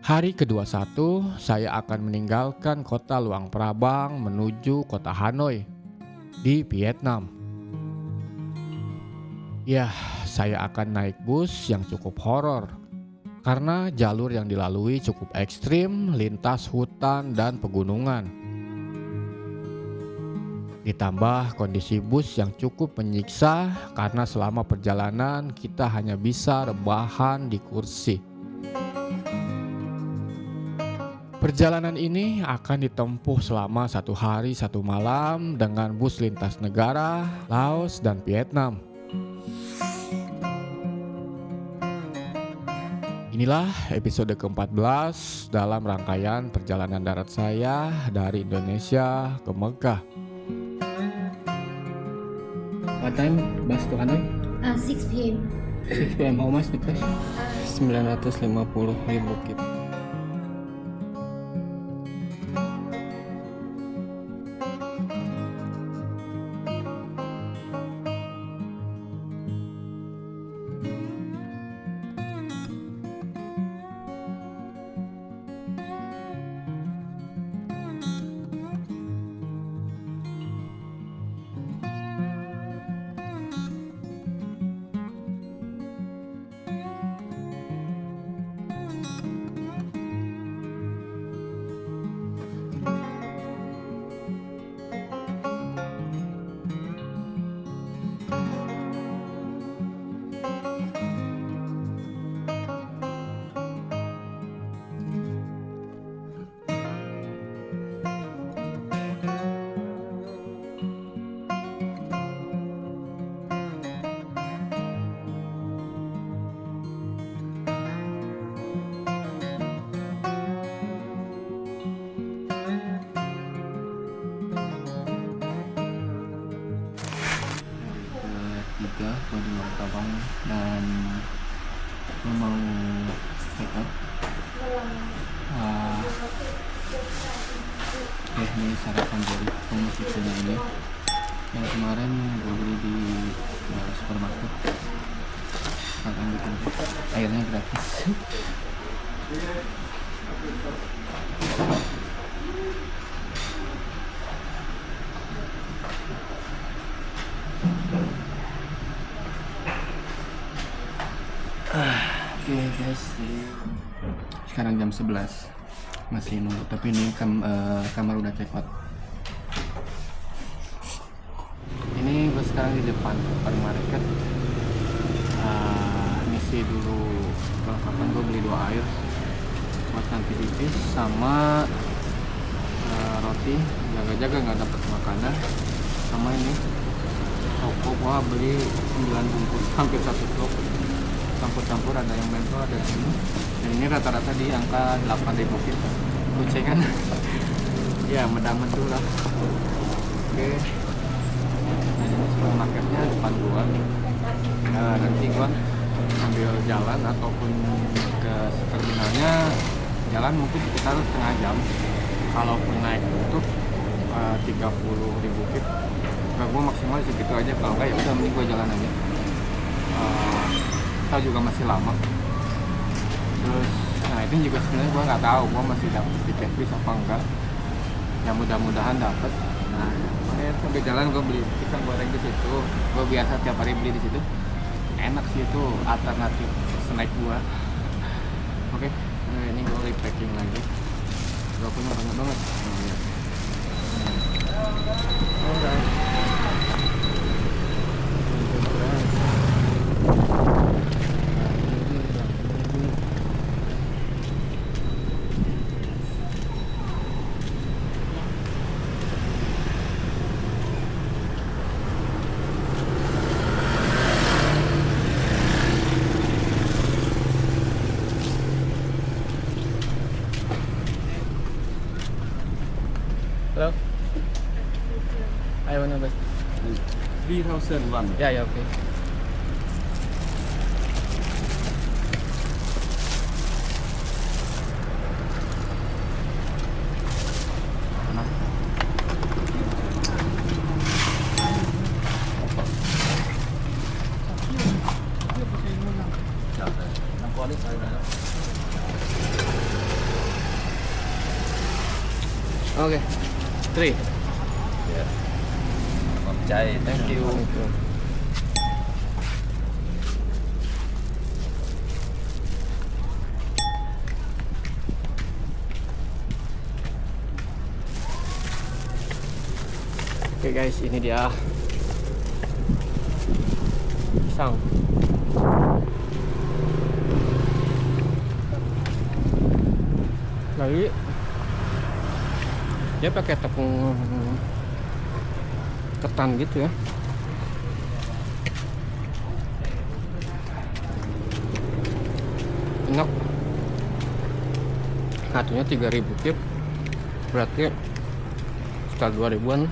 Hari ke-21, saya akan meninggalkan kota Luang Prabang menuju kota Hanoi di Vietnam. Ya, saya akan naik bus yang cukup horor karena jalur yang dilalui cukup ekstrim, lintas hutan dan pegunungan. Ditambah kondisi bus yang cukup menyiksa karena selama perjalanan kita hanya bisa rebahan di kursi. Perjalanan ini akan ditempuh selama 1 hari 1 malam dengan bus lintas negara, Laos dan Vietnam. Inilah episode ke-14 dalam rangkaian perjalanan darat saya dari Indonesia ke Mekah. What time bus to Hanoi? 6 p.m. 6 p.m. How much the price? 950.000 kip. Ketiga gua di Luang Prabang dan gua mau check out. Ini sarapan dari komositonya ini yang kemarin gua beli di supermarket. Makan bikin airnya gratis. Oke guys, sekarang jam 11 masih nunggu, tapi ini kamar udah check out. Ini gue sekarang di depan supermarket, ngisi dulu perlengkapan. Gue beli 2 air buat nanti pipis sama roti, jaga-jaga nggak dapat makanan, sama ini rokok. Gua beli 9 bungkus, hampir 1 truk, campur-campur, ada yang mentol, ada yang ini. Dan ini rata-rata di angka 8.000 kita gocengan. Ya medaman tuh lah. Oke, nah ini supermarketnya depan gua. Nah, nanti gua ambil jalan ataupun ke terminalnya, jalan mungkin sekitar setengah jam. Kalaupun naik tutup 30.000 kip. Nah, gua maksimal segitu aja, kalau enggak ya udah mending gua jalan aja. Kita juga masih lama. Terus nah ini juga sebenarnya gue nggak tahu gue masih dapet tiket bis apa enggak. Ya mudah-mudahan dapet. Nah sampai jalan gue beli pisang goreng di situ. Gue biasa tiap hari beli di situ. Enak sih, itu alternatif snack gue. Oke, nah, ini gue repacking lagi. Gue punya banyak banget. Alright. Hello. I wanna bus. 3001. Ya, oke. Oke. 3. Chai. Thank you. Oke guys, ini dia pisang. Lagi dia pakai tepung ketan gitu ya. Enak. Satunya 3.000 tip, berarti sekitar 2.000-an.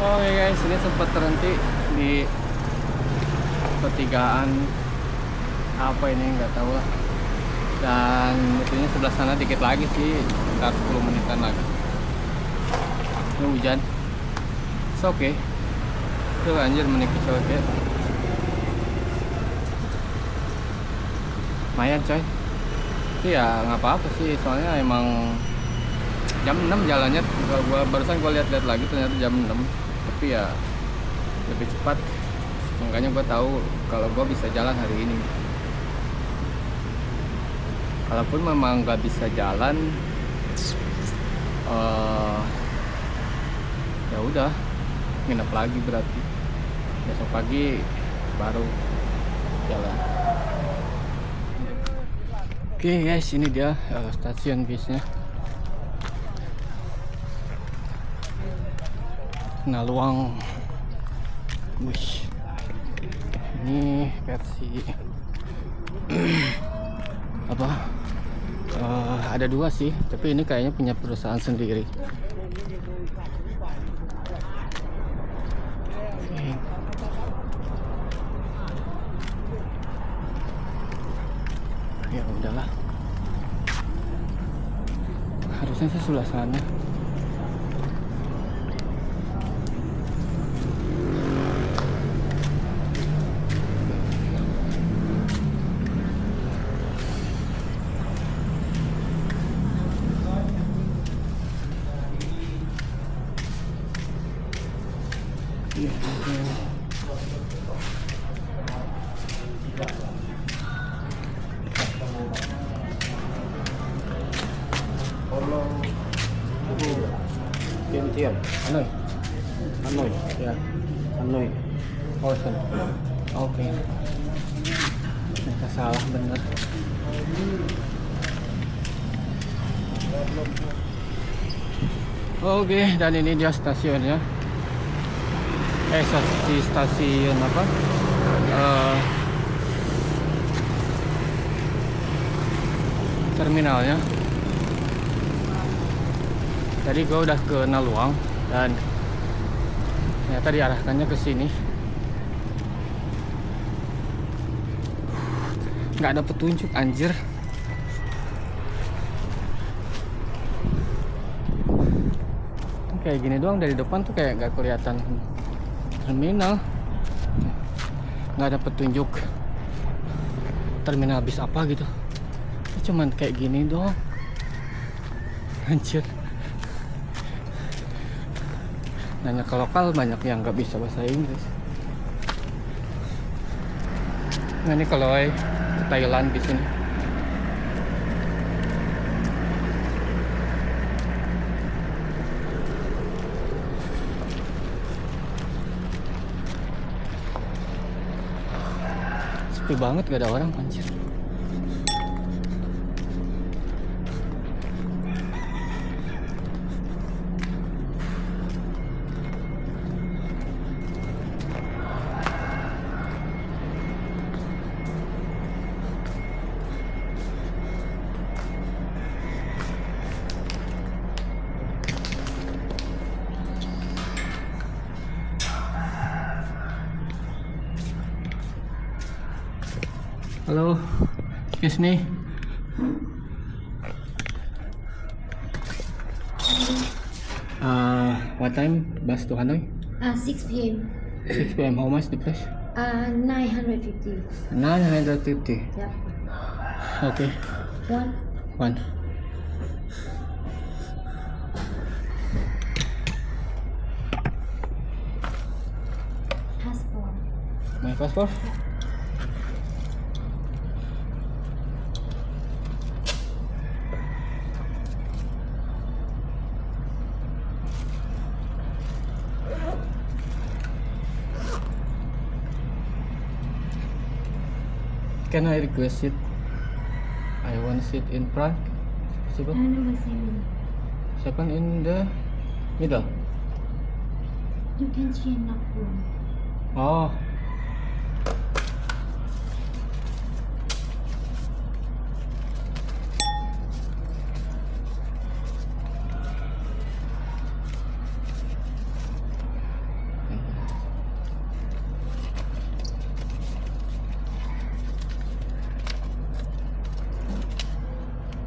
Oke guys, ini sempat terhenti di pertigaan apa ini nggak tahu lah. Dan itunya sebelah sana dikit lagi sih, sekitar 10 menitan lagi. Ini hujan. It's okay. Tuh anjir menipis oke. Lumayan coy. Iya nggak apa-apa sih, soalnya emang jam 6 jalannya. Barusan gua lihat-lihat lagi ternyata jam 6. Tapi ya lebih cepat, makanya gue tahu kalau gue bisa jalan hari ini. Kalaupun memang nggak bisa jalan, ya udah nginep lagi, berarti besok pagi baru jalan. Oke guys, ini dia stasiun bisnya. Naluang. Wish. Ini versi apa? Ada 2 sih, tapi ini kayaknya punya perusahaan sendiri. Oke. Ya udahlah. Harusnya sih sebelah sana. Tian, Hanoi, Hanoi, ya, Hanoi, oh sana, oke, mereka salah bener. Oke, dan ini dia stasiunnya. Di stasiun apa? Terminalnya. Tadi gue udah ke Naluang dan ternyata diarahkannya ke sini. Nggak ada petunjuk anjir. Kayak gini doang dari depan tuh kayak nggak kelihatan terminal. Nggak ada petunjuk terminal bis apa gitu. Cuman kayak gini doang. Anjir. Nanya ke lokal banyak yang nggak bisa bahasa Inggris. Nah ini kalau ke Thailand di sini. Sepi banget, gak ada orang anjir. Halo, excuse me. What time bus to Hanoi? 6 p.m. 6 p.m. How much the price? 950. 950. Yep. Okay, One. one. Passport. My passport? Can I request it? I want sit in front. Possible? Number 7. Second in the middle. You can change that room. Oh.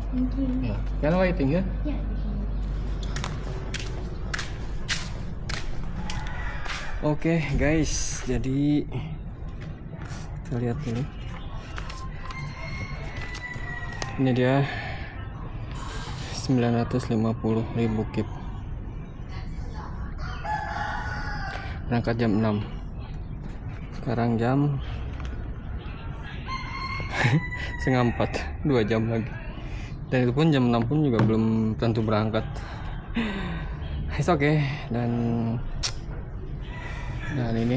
Thank you. Yeah. Can I waiting here? Yeah, you can. Oke guys, jadi kita lihat dulu. Ini dia 950.000 kip. Berangkat jam 6. Sekarang jam setengah 4, 2 jam lagi. Dan itu pun jam 6 pun juga belum tentu berangkat. It's okay. Dan ini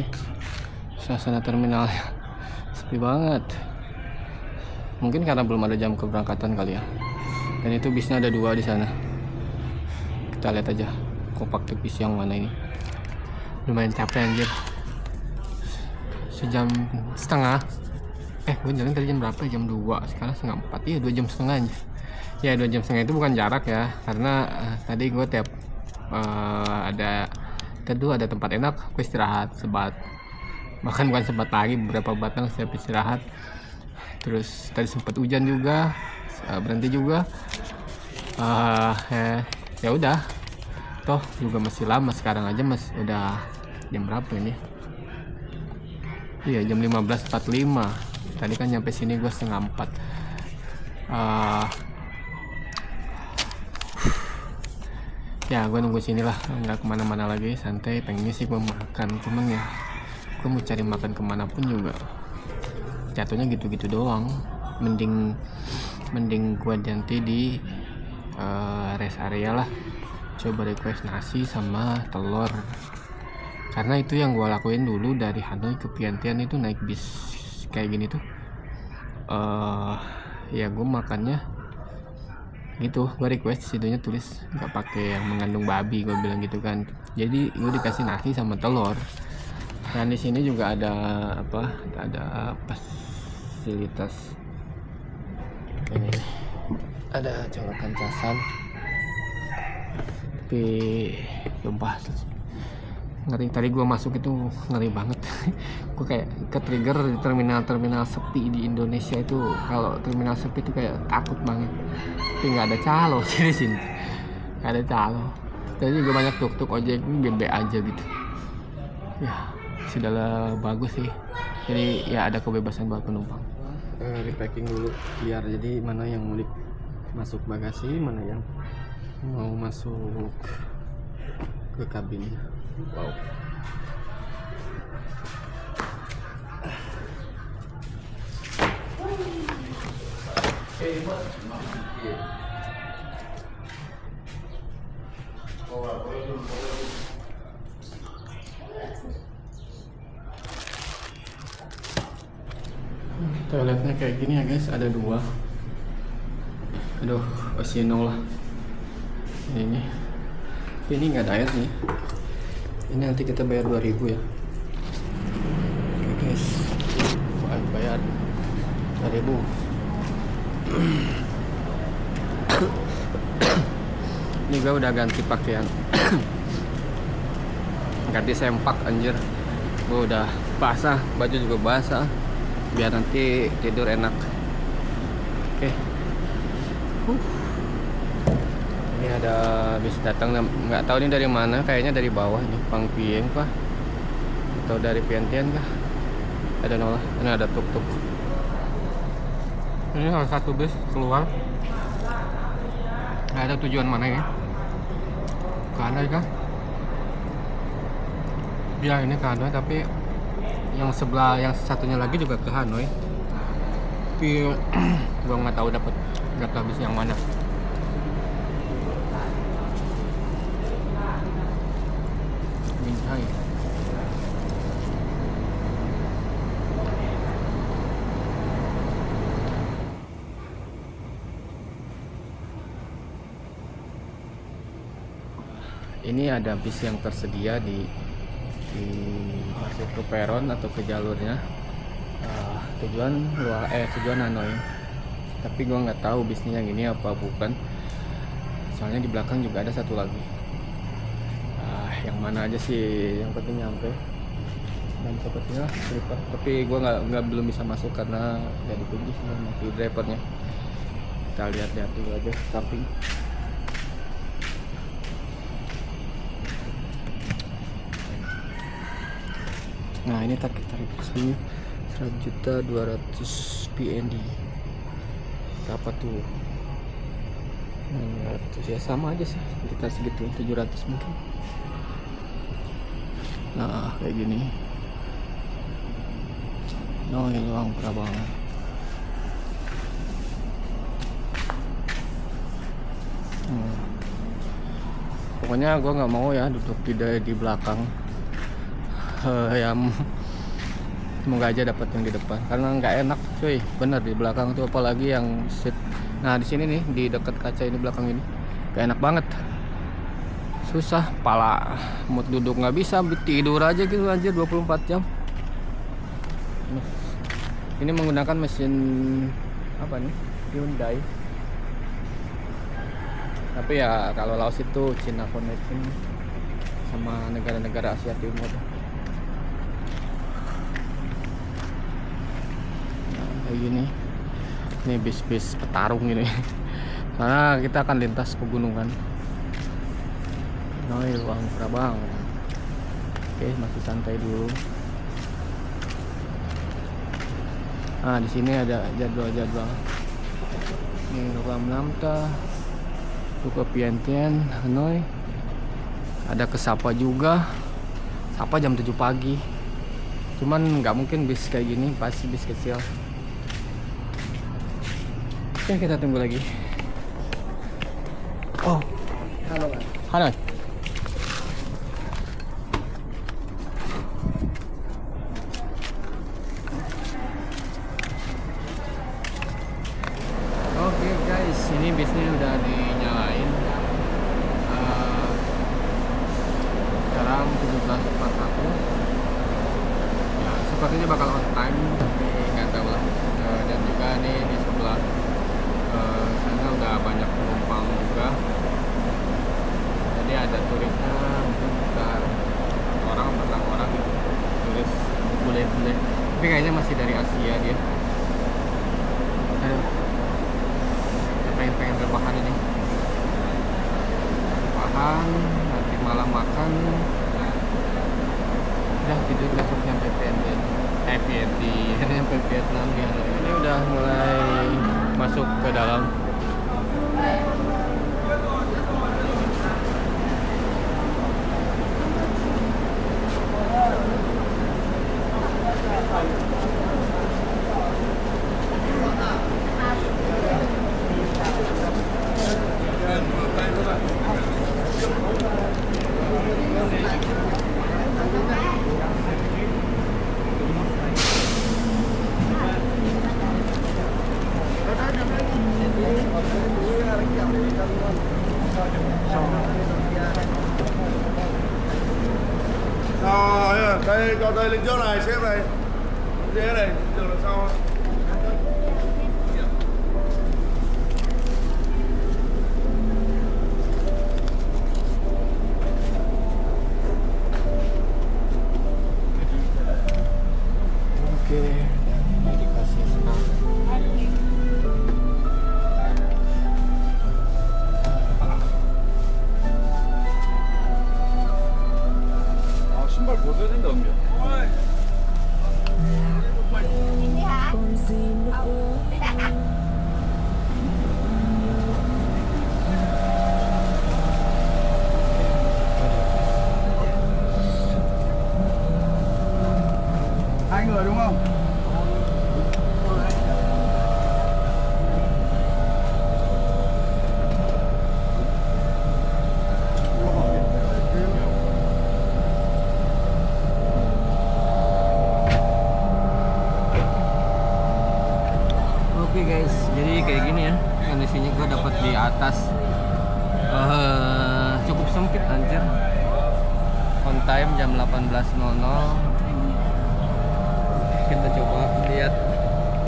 suasana terminal sepi banget. Mungkin karena belum ada jam keberangkatan kali ya. Dan itu bisnya ada 2 di sana. Kita lihat aja kopak bis yang mana ini. Lumayan capek anjir. Sejam setengah. Gue jalan tadi jam berapa? Jam 2. Sekarang setengah 4. Iya 2 jam setengah aja. Ya 2 jam setengah itu bukan jarak ya. Karena tadi gue tiap ada teduh, ada tempat enak, aku istirahat sebat. Bahkan bukan sebat lagi, beberapa batang saya istirahat. Terus tadi sempat hujan juga, berhenti juga. Ya udah, toh juga masih lama. Sekarang aja udah jam berapa ini? Iya jam 15.45. Tadi kan nyampe sini gue setengah 4. Ya gue nunggu sini lah, nggak kemana-mana lagi, santai. Pengennya sih gue makan, cuman ya gue mau cari makan kemana pun juga jatuhnya gitu-gitu doang. Mending gue ganti di rest area lah, coba request nasi sama telur, karena itu yang gue lakuin dulu dari Hanoi ke Vientiane. Itu naik bis kayak gini tuh ya gue makannya gitu, gue request situnya tulis nggak pakai yang mengandung babi, gue bilang gitu kan. Jadi gue dikasih nasi sama telur. Dan di sini juga ada ada fasilitas ini, ada colokan casan. Tapi sumpah ngeri, tadi gue masuk itu ngeri banget. Gue kayak ke trigger di terminal sepi di Indonesia itu. Kalau terminal sepi itu kayak takut banget. Tapi nggak ada calo sih di sini, nggak ada calo. Tadi juga banyak tuk ojek, BB aja gitu. Ya sudahlah, bagus sih. Jadi ya ada kebebasan buat penumpang. Repacking dulu biar jadi mana yang mau masuk bagasi, mana yang mau masuk ke kabin. Wow. Toiletnya kayak gini ya guys, ada 2. Aduh, Oceano lah. Ini nggak ada air nih. Ini nanti kita bayar 2.000 ya. Oke guys, bayar 2.000. Ini gue udah ganti pakaian. Ganti sempak anjir. Gue udah basah, baju juga basah. biar nanti tidur enak. Oke. Ini ada bis datang, nggak tahu ini dari mana, kayaknya dari bawah nih, Pangpieng kah atau dari Pientian kah, ada nolak. Ini ada tuk-tuk. Ini salah satu bis keluar. Nggak ada tujuan mana ya, ke Hanoi kah? Ya ini ke Hanoi, tapi yang sebelah, yang satunya lagi juga ke Hanoi, tapi gua nggak tahu dapat data bis yang mana. Minhai. Ini ada bis yang tersedia di masuk ke peron atau ke jalurnya, tujuan Hanoi. Tapi gua nggak tahu bisnya yang ini apa bukan. Soalnya di belakang juga ada satu lagi. Yang mana aja sih, yang penting nyampe. Dan sepertinya sleeper. Tapi gua belum bisa masuk karena nggak dikunci sama si drivernya. Kita lihat-lihat dulu aja samping. Nah ini tarif resmi 1.200.000 PND. Berapa tuh? 600 ya, sama aja sih, sekitar segitu, 700 mungkin. Nah kayak gini. Oh ini Luang Prabang. Pokoknya gue nggak mau ya duduk di belakang. Ya semoga aja dapat yang di depan, karena nggak enak cuy, bener di belakang tuh, apalagi yang seat. Nah di sini nih, di dekat kaca ini belakang ini gak enak banget, susah, pala mood duduk nggak bisa, tidur aja gitu aja 24 jam. Ini menggunakan mesin apa nih, Hyundai, tapi ya kalau Laos itu China Connection sama negara-negara Asia Timur. Kayak gini, ini bis-bis petarung ini, karena kita akan lintas pegunungan. Hanoi Luang Prabang. Oke, masih santai dulu. Nah di sini ada jadwal-jadwal. Ini Luang Namta, ke Pientian, Hanoi. Ada ke Sapa juga. Sapa jam 7 pagi. Cuman nggak mungkin bis kayak gini, pasti bis kecil. Oke, kita tunggu lagi. Oh, Hanoi. Oke guys, ini bisnya udah dinyalain. Sekarang 17.41. Ya, sepertinya bakal on time, tapi nggak tahu lah. Dan juga nih di sebelah sana udah banyak penumpang juga, jadi ada turisnya mungkin sekitar orang gitu, turis bule-bule, tapi kayaknya masih dari Asia dia. Aduh, pengen rebahan ini, rebahan nanti malam makan, udah tidur besok nyampe nyampe Vietnam ya. Ini udah mulai masuk ke dalam. Đây, cho đây lên trước này, xếp này. Dễ này, đường đằng sau. Oke, 我昨天都没有。 Hai người đúng không? Oke guys, jadi kayak gini ya kondisinya. Gue dapat di atas, cukup sempit anjir. On time jam 18.00. Kita coba lihat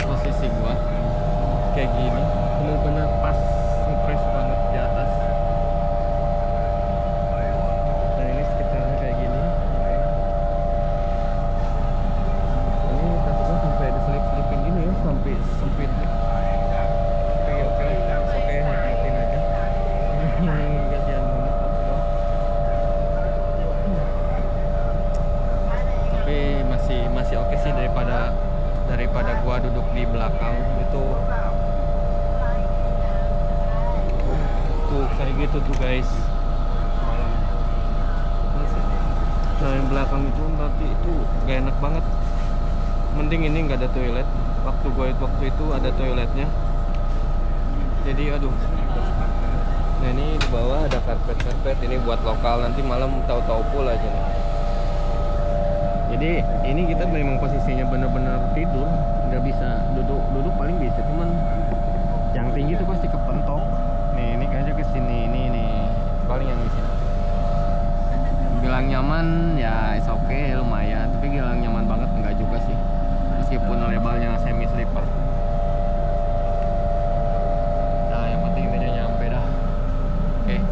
posisi gua kayak gini, bener-bener pas, ngepres banget di atas. Dan ini sekitarnya kayak gini. Ini tas gua sampai diselip-selipin gini ya, sampai sempit. Oke, nikmatin aja. Kasihan banget tas gua. Tapi masih oke sih daripada gua duduk di belakang itu. Tuh kayak gitu tuh guys. Nah yang belakang itu berarti itu gak enak banget. Mending ini nggak ada toilet. Waktu itu ada toiletnya. Jadi aduh. Nah ini di bawah ada karpet ini buat lokal, nanti malam tahu-tahu pula aja nih. Jadi ini kita memang posisinya bener-bener tidur, nggak bisa duduk paling bisa, cuman yang tinggi itu pasti kepentok. Nih ini kayaknya ke sini, ini paling yang di sini. Bilang nyaman ya is oke, lumayan, tapi bilang nyaman banget enggak juga sih, meskipun levelnya semi sleeper. Nah yang penting intinya nyampe dah. Oke.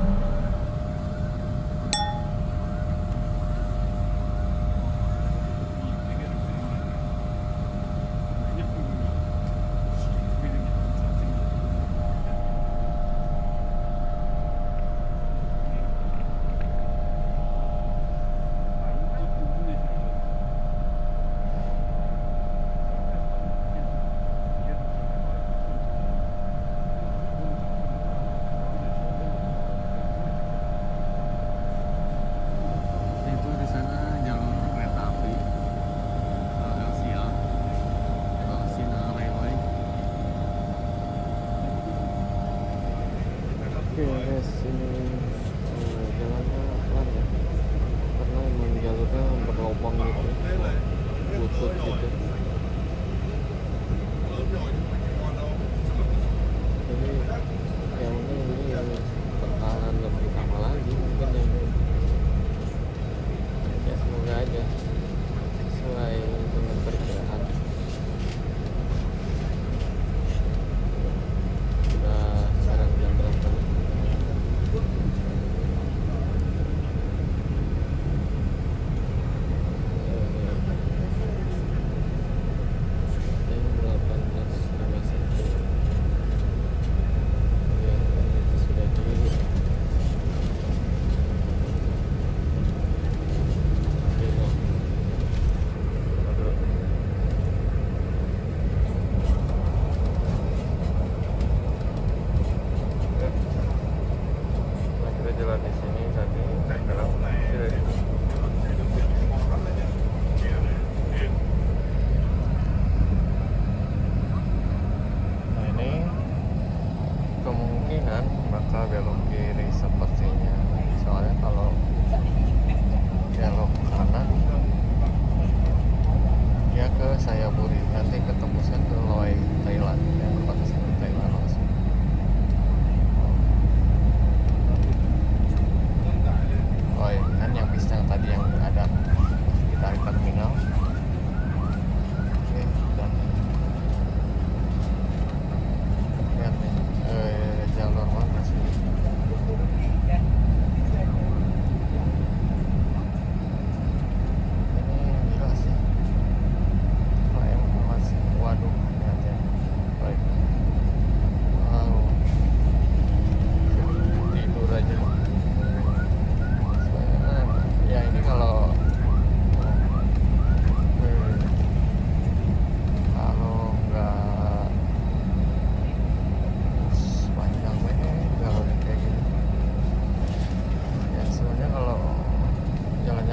Oke guys, ini jalannya pelan ya, karena emang jalurnya berlubang gitu, butut gitu. Jadi ya mungkin ini yang bakalan lebih lama lagi mungkin ya. Ya semoga aja sesuai dengan perkiraan. Udah sekarang jam berapa nih?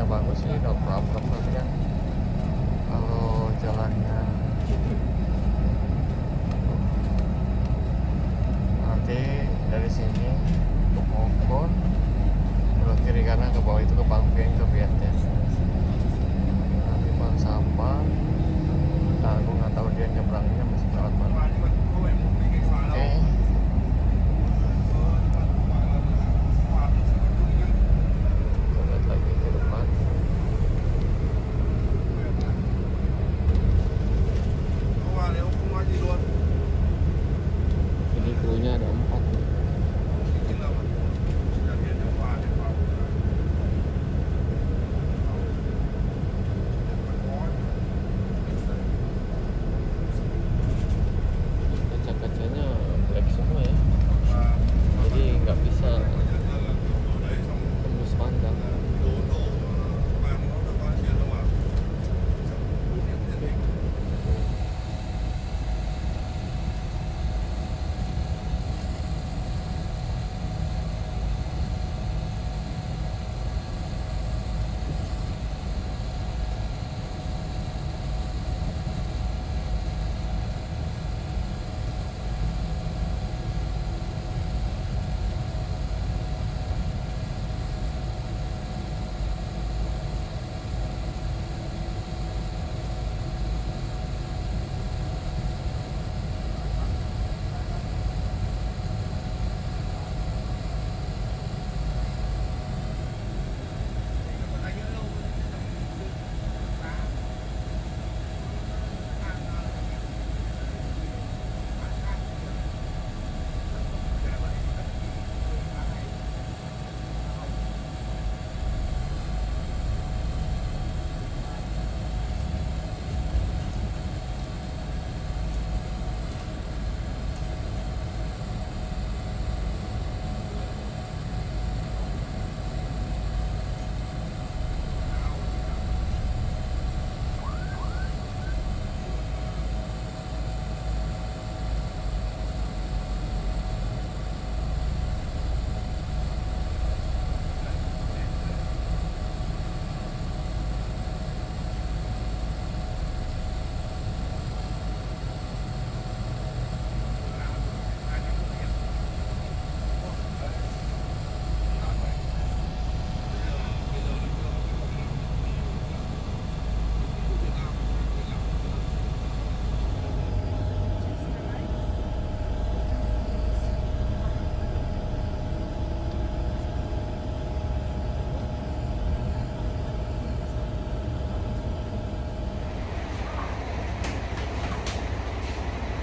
bagus sih, no problem, tapi kan kalau jalannya nanti dari sini ke Bogor, belok kiri kanan ke bawah itu ke Pangkeng ke Vietnam, nanti Bang Sampang. Nah, aku nggak tahu dia nyebrangnya masih lewat mana. Oke. Kita lihat lagi ke depan. Ini krunya ada 4. Kaca-kacanya black semua ya, jadi nggak bisa tembus pandang.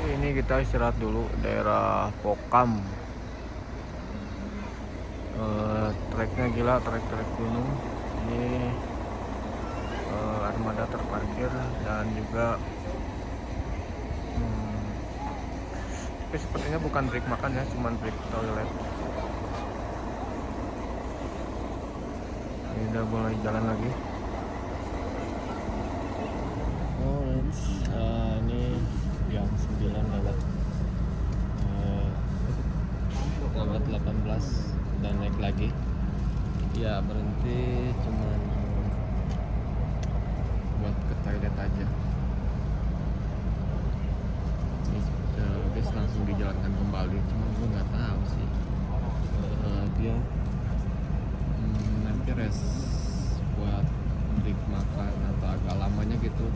Ini kita istirahat dulu daerah Pokam. Treknya gila, trek gunung. Ini armada terparkir dan juga tapi sepertinya bukan break makan ya, cuman break toilet. Ini udah mulai jalan lagi. Ini jam 9 lewat 18 dan naik lagi. Ya berhenti cuman buat ke toilet aja. Guys, langsung dijalankan kembali, cuma gue nggak tahu sih dia nanti rest buat break makan atau agak lamanya gitu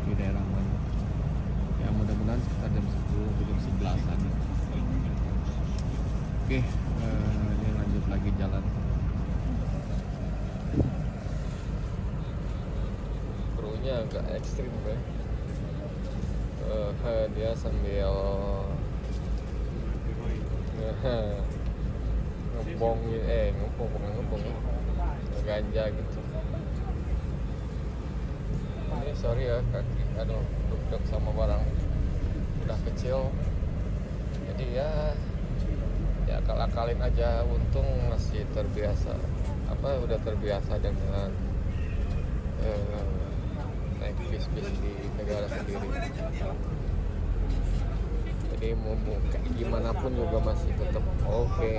di daerah mana. Ya mudah-mudahan sekitar jam 10 jam 11an. Oke, ini lanjut lagi jalan. Krunya agak ekstrim ya. Dia sambil ngembong ganja gitu. Ini sorry ya kaki, aduh duduk sama barang udah kecil, jadi ya akal-akalin aja. Untung masih terbiasa, udah terbiasa dengan naik bis-bis di negara sendiri. Jadi mau kayak gimana pun juga masih tetap oke.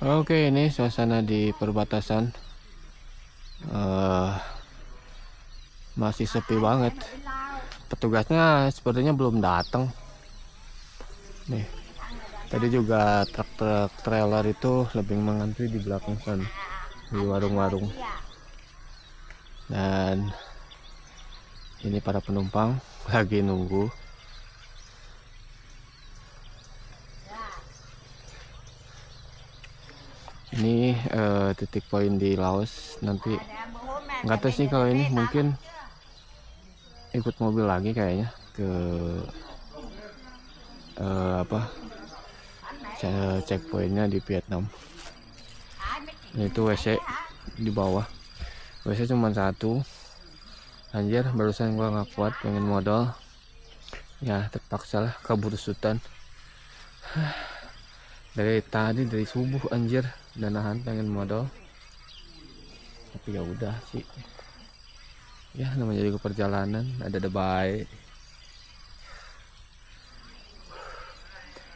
Oke, ini suasana di perbatasan. Masih sepi banget. Petugasnya sepertinya belum datang. Nih, tadi juga truk-truk trailer itu lebih mengantri di belakang sana, di warung-warung. Dan ini para penumpang lagi nunggu. Ini titik poin di Laos. Nanti nggak tahu sih kalau ini mungkin ikut mobil lagi kayaknya ke checkpointnya di Vietnam. Ini itu WC di bawah. WC cuma satu. Anjir, barusan gua nggak kuat pengen modal. Ya terpaksa lah kabur sutan. Dari subuh anjir dan nahan pengen modal, tapi ya udah sih, ya namanya juga perjalanan, ada baik.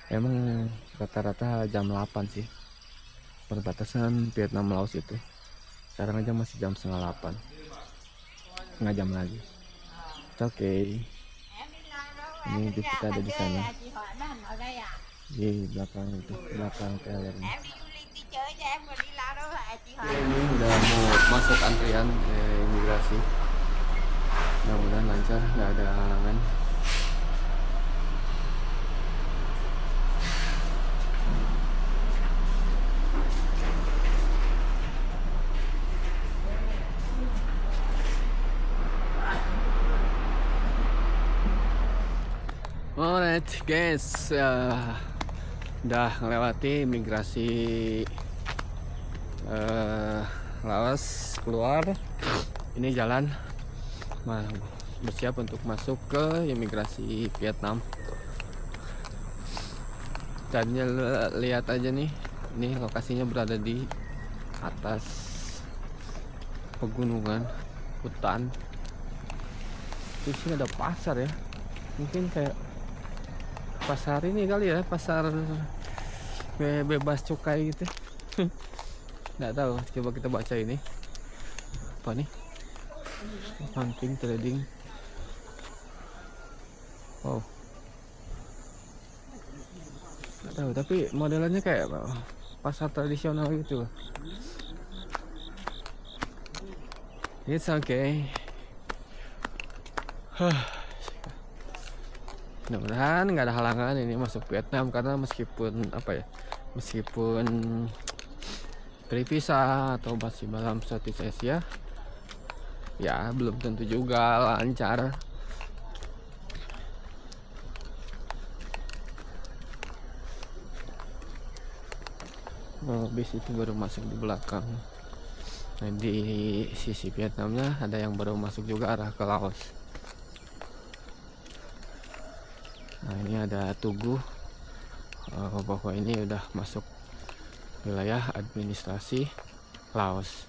Emang rata-rata jam 8 sih perbatasan Vietnam Laos itu. Sekarang aja masih jam setengah 8, setengah jam lagi. Oke. Ini bis kita ada di sana, di belakang itu, belakang trailer. Ini udah mau masuk antrian ke imigrasi. Mudah-mudahan lancar, nggak ada halangan. Alright guys, udah melewati imigrasi Laos, keluar. Ini jalan bersiap untuk masuk ke imigrasi Vietnam. Tadinya lihat aja nih, ini lokasinya berada di atas pegunungan, hutan. Di sini ada pasar ya, mungkin kayak pasar ini kali ya, pasar bebas cukai gitu. Nggak tahu, coba kita baca ini apa nih, hunting trading. Wow, nggak tahu, tapi modelannya kayak pasar tradisional gitu. It's okay. Mudah-mudahan nggak ada halangan ini masuk Vietnam, karena meskipun beri visa atau masih dalam Southeast Asia, ya belum tentu juga lancar. Bis itu baru masuk di belakang. Nah, di sisi Vietnamnya ada yang baru masuk juga arah ke Laos. Nah, ini ada tugu bahwa ini udah masuk wilayah administrasi Laos.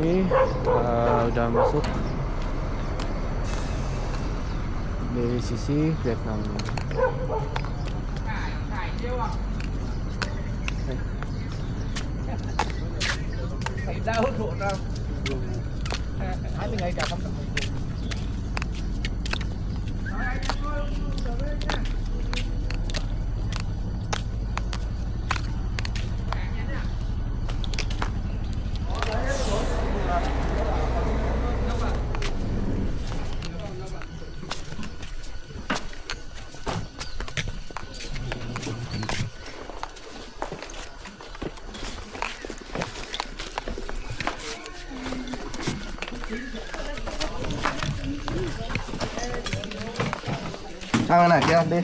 Ini udah masuk di sisi Vietnam. Sang này kia đi.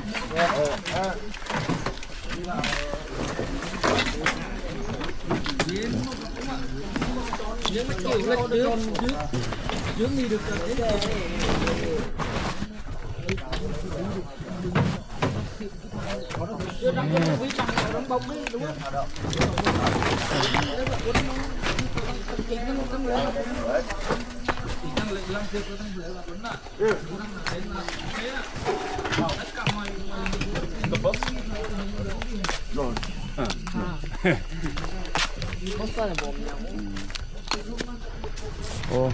Oh.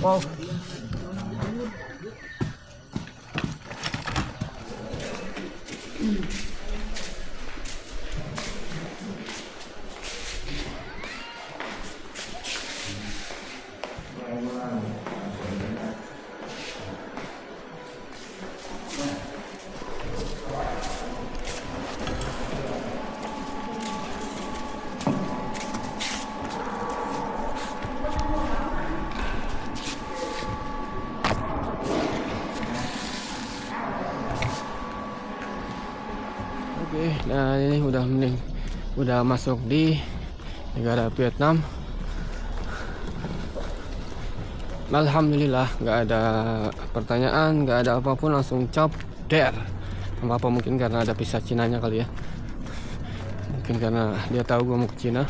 Wow. Oke, nah ini udah masuk di negara Vietnam. Alhamdulillah, nggak ada pertanyaan, nggak ada apapun, langsung cap der. Apa mungkin karena ada visa Cinanya kali ya. Mungkin karena dia tahu gue mau ke Cina.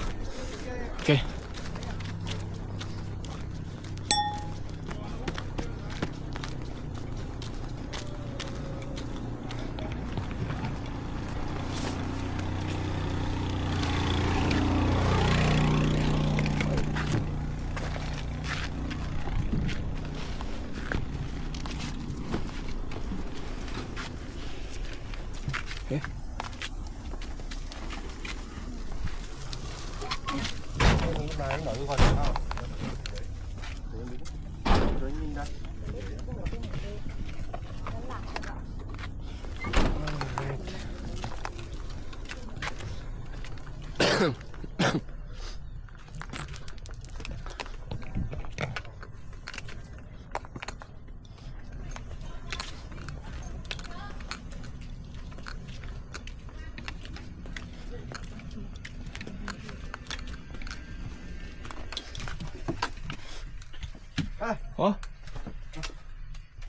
Oke. Oke.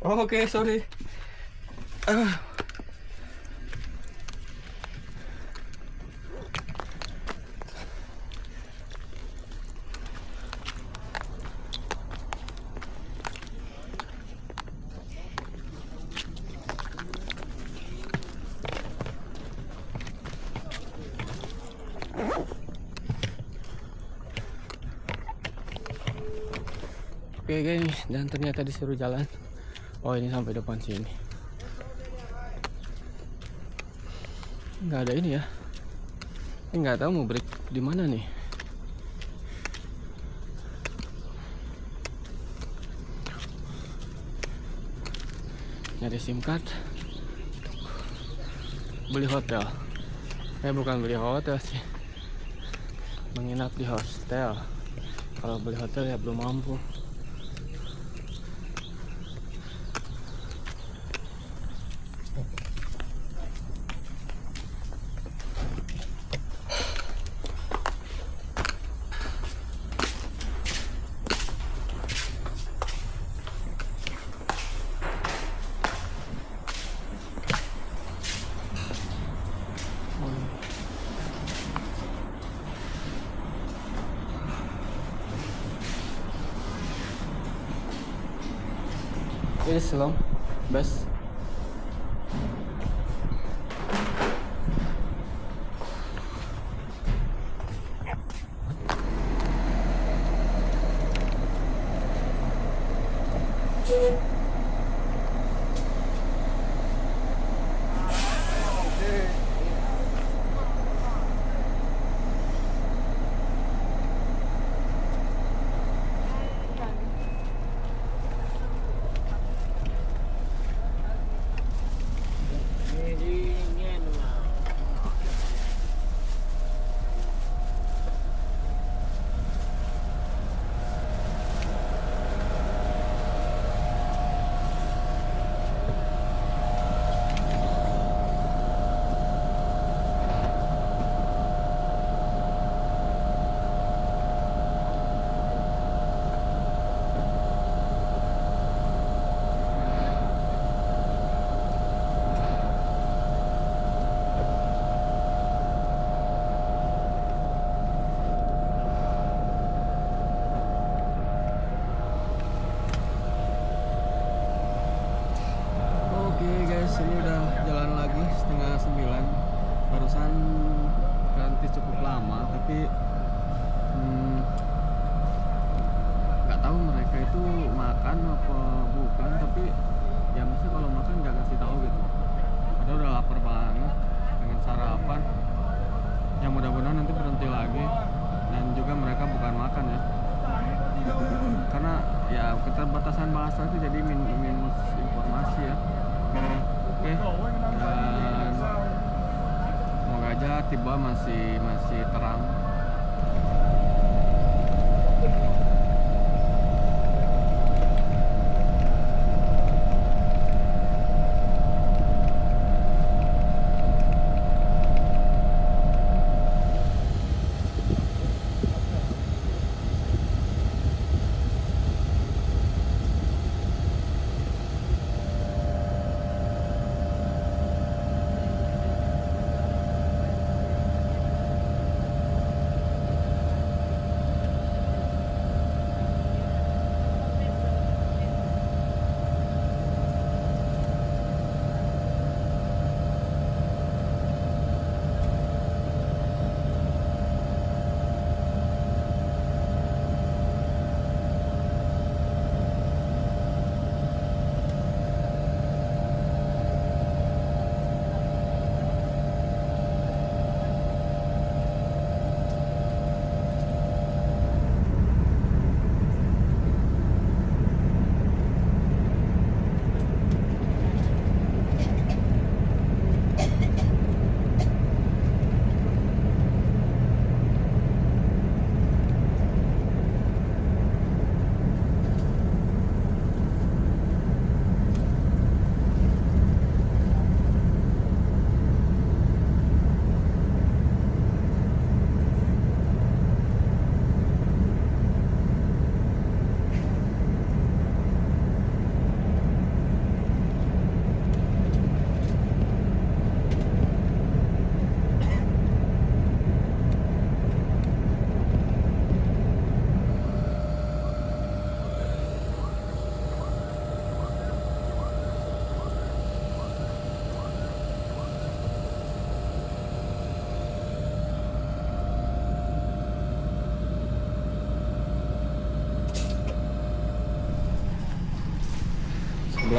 Oh, oke, sorry. Oke guys, dan ternyata disuruh jalan. Oh, ini sampai depan sini. Nggak ada ini ya. Ini nggak tahu mau break di mana nih. Nyari SIM card. Beli hotel. Bukan beli hotel sih. Menginap di hostel. Kalau beli hotel ya belum mampu. Ini slow, bus. sarapan. Ya mudah-mudahan nanti berhenti lagi, dan juga mereka bukan makan ya, karena ya keterbatasan bahasa itu jadi minus informasi ya. Oke, dan semoga aja tiba masih terang.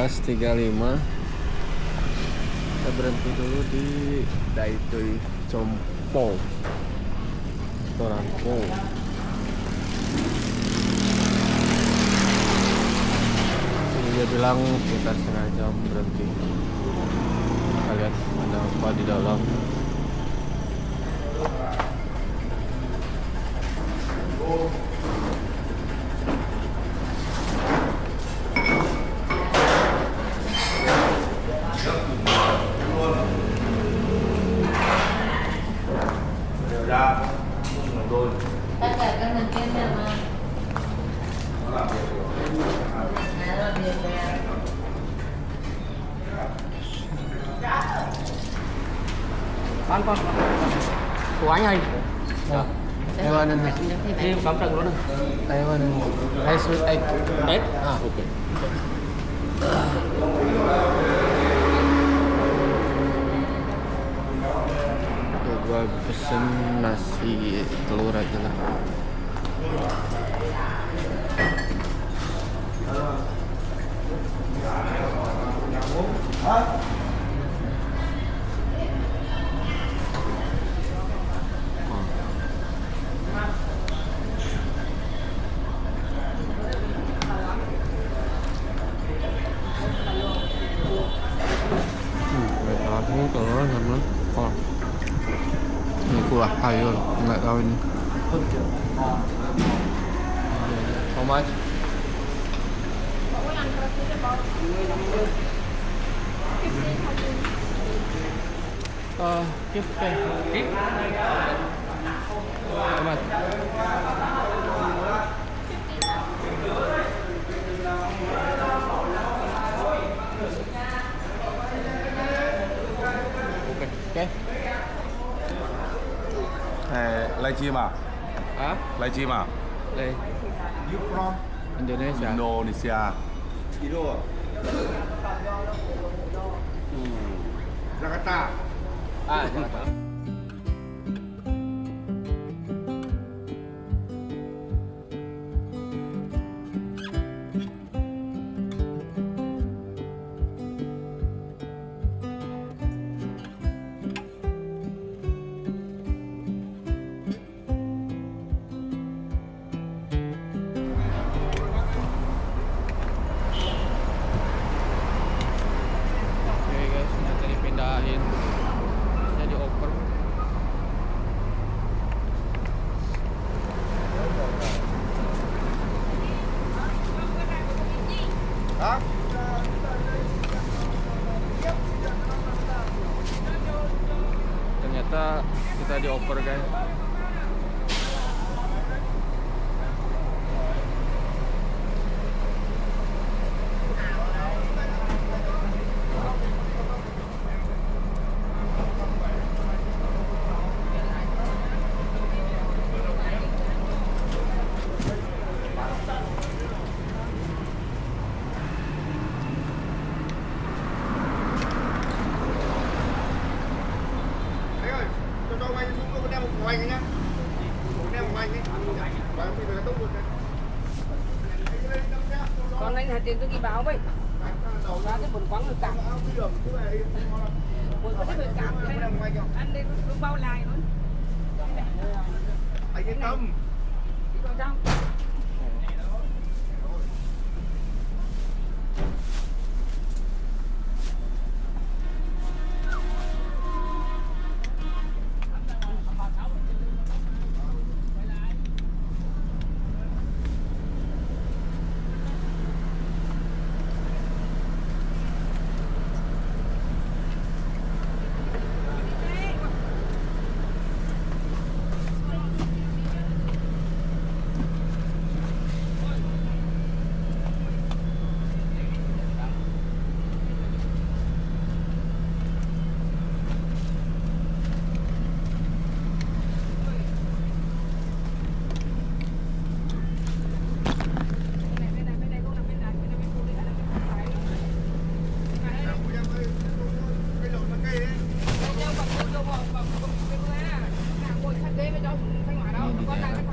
.35 kita berhenti dulu di Daitoi Chompo restoran Po. Ini dia bilang sekitar setengah jam berhenti. Kita lihat ada apa di dalam. Tất cả các thành viên nào mà làm việc Pan. Của anh ơi. Taiwan and em bấm trận luôn. Taiwan and rice with egg. Egg? Ah, okay. Gua pesen nasi telur aja lah. Aku telur sama kol. Ini kuah ayo, nggak tahu ini. How much? Keep pay. Keep? How much? Okay. Lai chim à? Hả? Lai chim à? Đây. You from Indonesia. Indonesia. Jakarta. Ah, Jakarta. dialihin, bisa dioper. Ternyata kita dioper guys. Anh ơi, cho anh xuống con đem một quay nhá. Đem một quay đi. Và bây giờ tốc luôn này. Con anh Hà Tiến tôi ghi báo vậy. Ra cái buồn quáng người cảm. Buồn có cái người cảm đây. Ăn đây nó bao lại luôn. Anh yên tâm. Đi vào trong.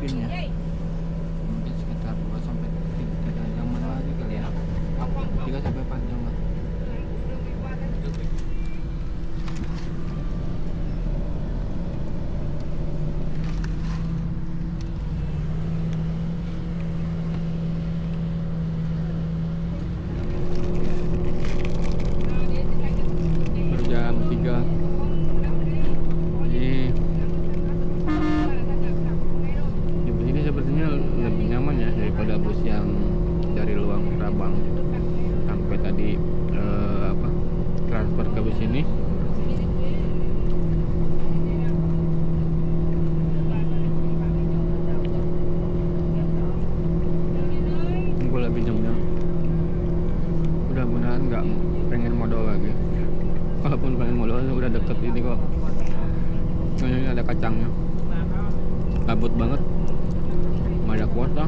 Mungkin sekitar 2 sampai 3 jaman lagi kali ya. 3 sampai 4 jam lah. Baru jam 3. Di bus ini sepertinya lebih nyaman ya daripada bus yang dari Luang Prabang sampai tadi transfer ke bus ini. Gue lebih nyaman. Mudah-mudahan nggak pengen modal lagi. Walaupun pengen modal udah deket ini kok. Ini ada kacangnya. Kabut banget. Nggak ada kuota.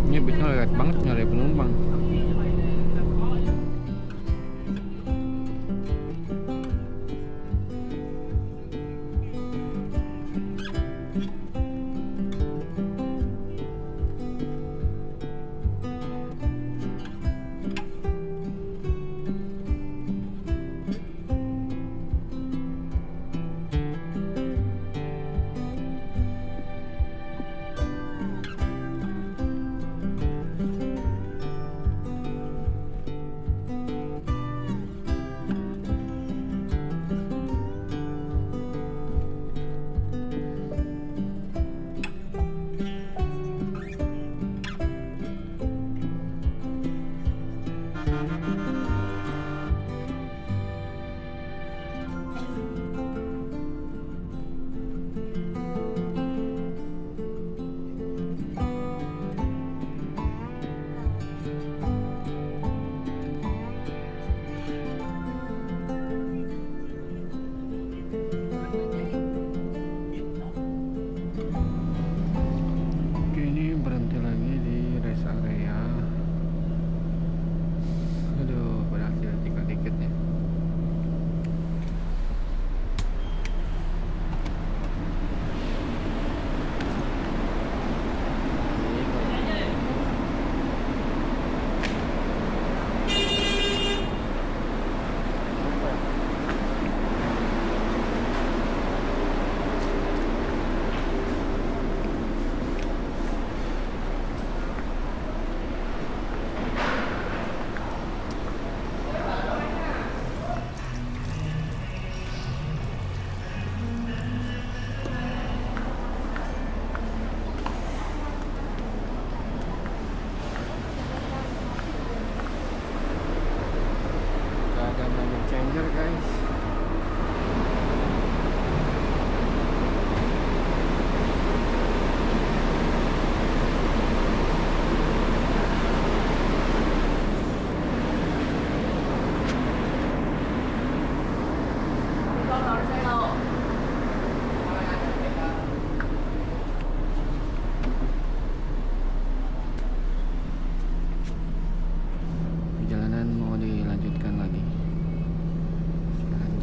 Ini bisnya lelet banget nyari penumpang.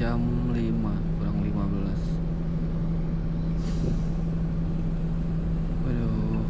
jam 5 kurang 15. Waduh.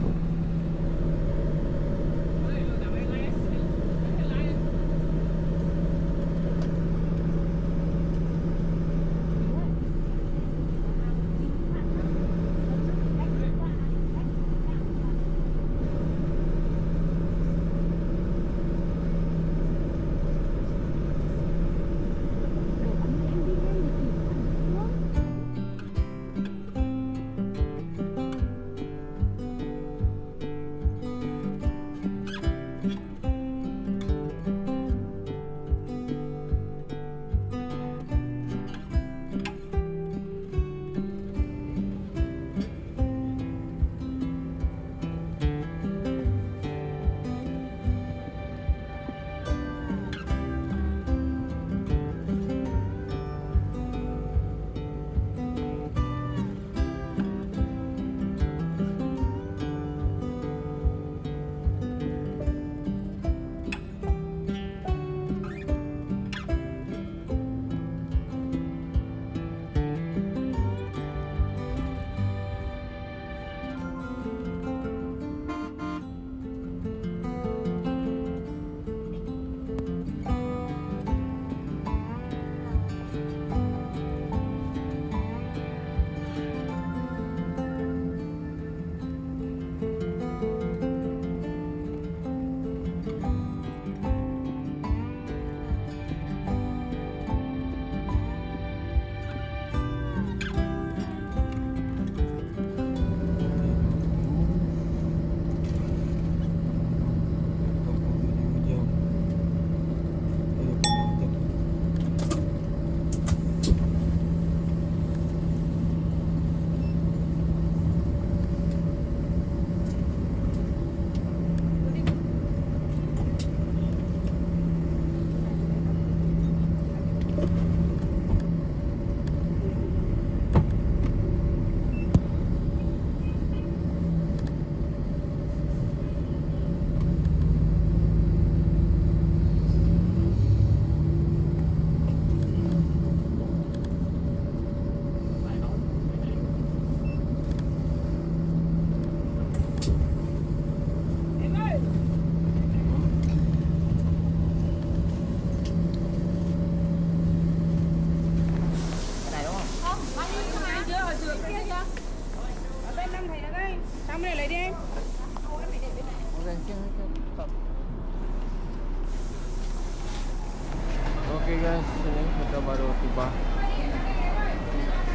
Oke guys, ini kita baru tiba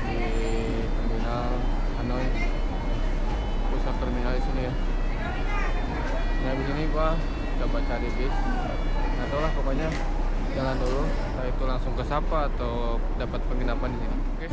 di terminal Hanoi, pusat terminal di sini ya. Nah di sini gua coba cari bis, nggak tahu lah pokoknya jalan dulu. Setelah itu langsung ke Sapa atau dapat penginapan di sini. Oke.